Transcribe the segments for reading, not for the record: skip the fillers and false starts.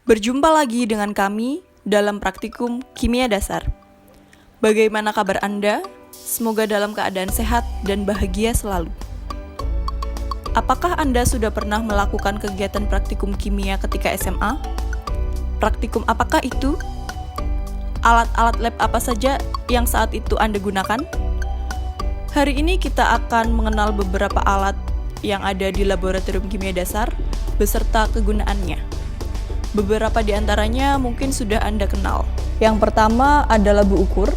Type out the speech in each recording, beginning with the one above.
Berjumpa lagi dengan kami dalam praktikum kimia dasar. Bagaimana kabar Anda? Semoga dalam keadaan sehat dan bahagia selalu. Apakah Anda sudah pernah melakukan kegiatan praktikum kimia ketika SMA? Praktikum apakah itu? Alat-alat lab apa saja yang saat itu Anda gunakan? Hari ini kita akan mengenal beberapa alat yang ada di laboratorium kimia dasar beserta kegunaannya. Beberapa di antaranya mungkin sudah Anda kenal. Yang pertama adalah bu ukur.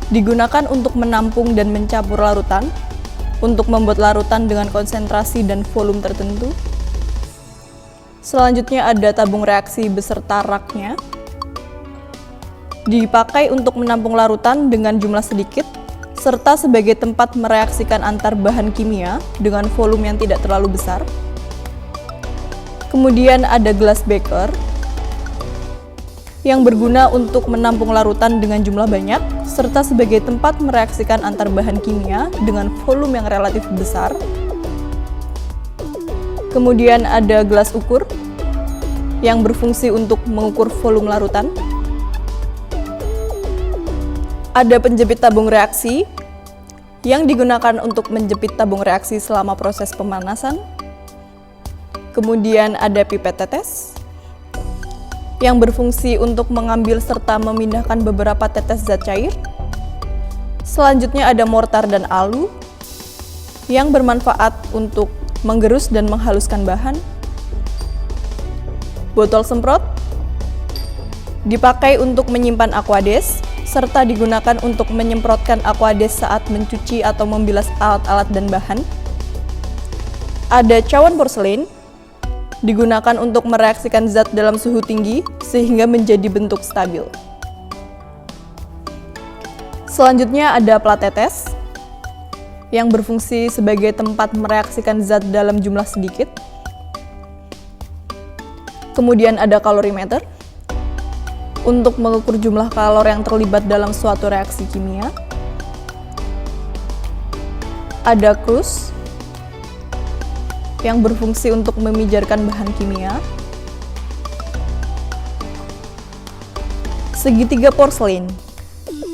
Digunakan untuk menampung dan mencampur larutan, untuk membuat larutan dengan konsentrasi dan volume tertentu. Selanjutnya ada tabung reaksi beserta raknya. Dipakai untuk menampung larutan dengan jumlah sedikit, serta sebagai tempat mereaksikan antar bahan kimia dengan volume yang tidak terlalu besar. Kemudian ada glass beaker yang berguna untuk menampung larutan dengan jumlah banyak, serta sebagai tempat mereaksikan antar bahan kimia dengan volume yang relatif besar. Kemudian ada gelas ukur yang berfungsi untuk mengukur volume larutan. Ada penjepit tabung reaksi yang digunakan untuk menjepit tabung reaksi selama proses pemanasan. Kemudian ada pipet tetes yang berfungsi untuk mengambil serta memindahkan beberapa tetes zat cair. Selanjutnya ada mortar dan alu yang bermanfaat untuk menggerus dan menghaluskan bahan. Botol semprot dipakai untuk menyimpan aquades serta digunakan untuk menyemprotkan aquades saat mencuci atau membilas alat-alat dan bahan. Ada cawan porselen digunakan untuk mereaksikan zat dalam suhu tinggi sehingga menjadi bentuk stabil. Selanjutnya ada plat tetes yang berfungsi sebagai tempat mereaksikan zat dalam jumlah sedikit. Kemudian ada kalorimeter untuk mengukur jumlah kalor yang terlibat dalam suatu reaksi kimia. Ada krus yang berfungsi untuk memijarkan bahan kimia. Segitiga porselen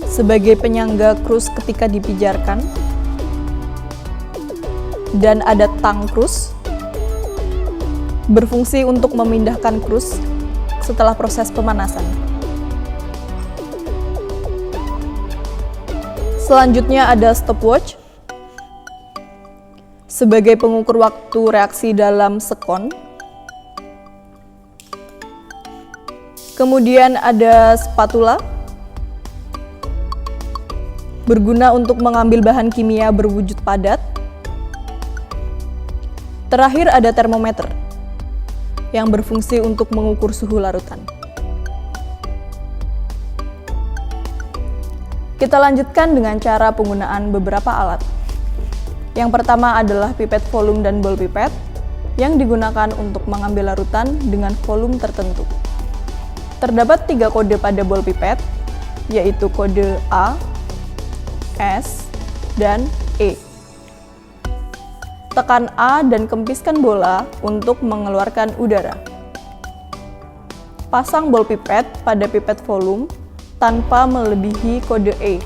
sebagai penyangga krus ketika dipijarkan. Dan ada tang krus berfungsi untuk memindahkan krus setelah proses pemanasan. Selanjutnya ada stopwatch sebagai pengukur waktu reaksi dalam sekon. Kemudian ada spatula, berguna untuk mengambil bahan kimia berwujud padat. Terakhir ada termometer, yang berfungsi untuk mengukur suhu larutan. Kita lanjutkan dengan cara penggunaan beberapa alat. Yang pertama adalah pipet volume dan ball pipet yang digunakan untuk mengambil larutan dengan volume tertentu. Terdapat 3 kode pada ball pipet, yaitu kode A, S, dan E. Tekan A dan kempiskan bola untuk mengeluarkan udara. Pasang ball pipet pada pipet volume tanpa melebihi kode E.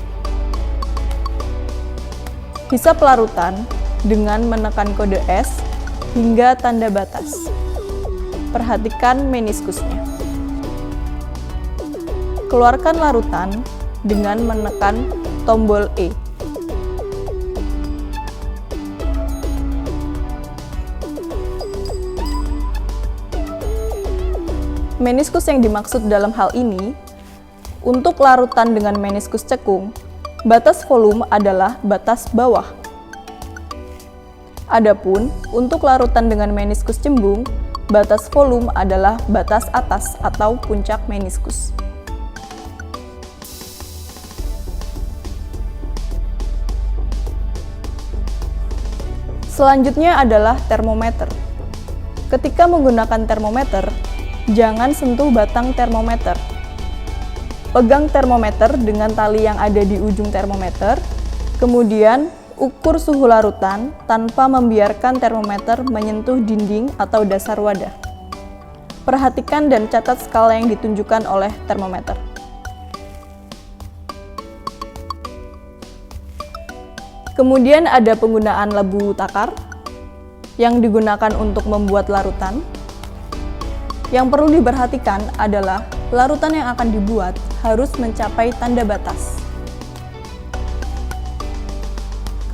Hisap larutan dengan menekan kode S hingga tanda batas. Perhatikan meniskusnya. Keluarkan larutan dengan menekan tombol E. Meniskus yang dimaksud dalam hal ini, untuk larutan dengan meniskus cekung, batas volume adalah batas bawah. Adapun untuk larutan dengan meniskus cembung, batas volume adalah batas atas atau puncak meniskus. Selanjutnya adalah termometer. Ketika menggunakan termometer, jangan sentuh batang termometer. Pegang termometer dengan tali yang ada di ujung termometer, kemudian ukur suhu larutan tanpa membiarkan termometer menyentuh dinding atau dasar wadah. Perhatikan dan catat skala yang ditunjukkan oleh termometer. Kemudian ada penggunaan labu takar yang digunakan untuk membuat larutan. Yang perlu diperhatikan adalah larutan yang akan dibuat harus mencapai tanda batas.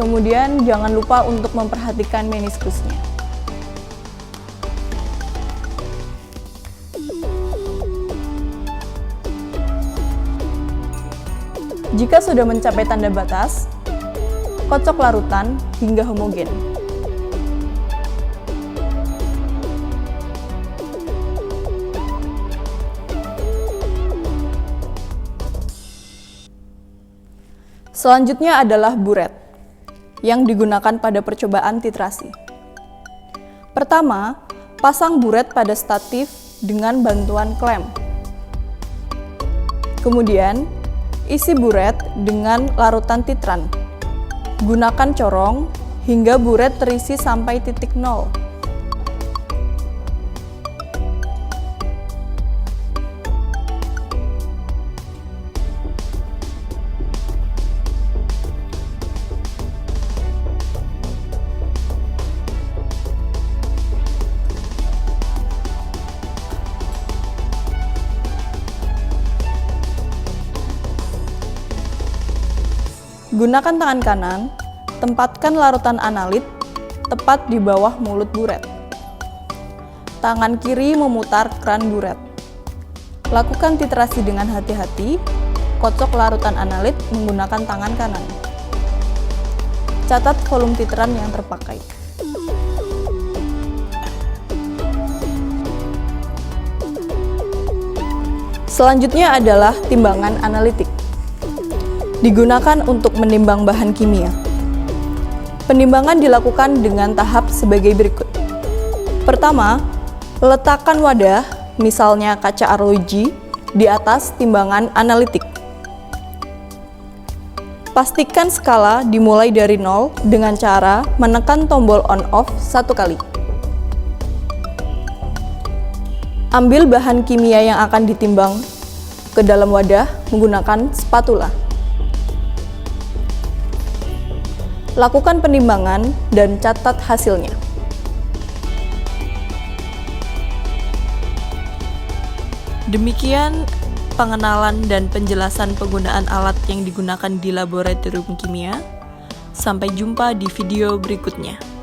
Kemudian jangan lupa untuk memperhatikan meniskusnya. Jika sudah mencapai tanda batas, kocok larutan hingga homogen. Selanjutnya adalah buret yang digunakan pada percobaan titrasi. Pertama, pasang buret pada statif dengan bantuan klem. Kemudian, isi buret dengan larutan titran. Gunakan corong hingga buret terisi sampai titik nol. Gunakan tangan kanan, tempatkan larutan analit tepat di bawah mulut buret. Tangan kiri memutar keran buret. Lakukan titrasi dengan hati-hati, kocok larutan analit menggunakan tangan kanan. Catat volume titran yang terpakai. Selanjutnya adalah timbangan analitik. Digunakan untuk menimbang bahan kimia. Penimbangan dilakukan dengan tahap sebagai berikut. Pertama, letakkan wadah, misalnya kaca arloji, di atas timbangan analitik. Pastikan skala dimulai dari 0 dengan cara menekan tombol on-off 1 kali. Ambil bahan kimia yang akan ditimbang ke dalam wadah menggunakan spatula. Lakukan penimbangan dan catat hasilnya. Demikian pengenalan dan penjelasan penggunaan alat yang digunakan di laboratorium kimia. Sampai jumpa di video berikutnya.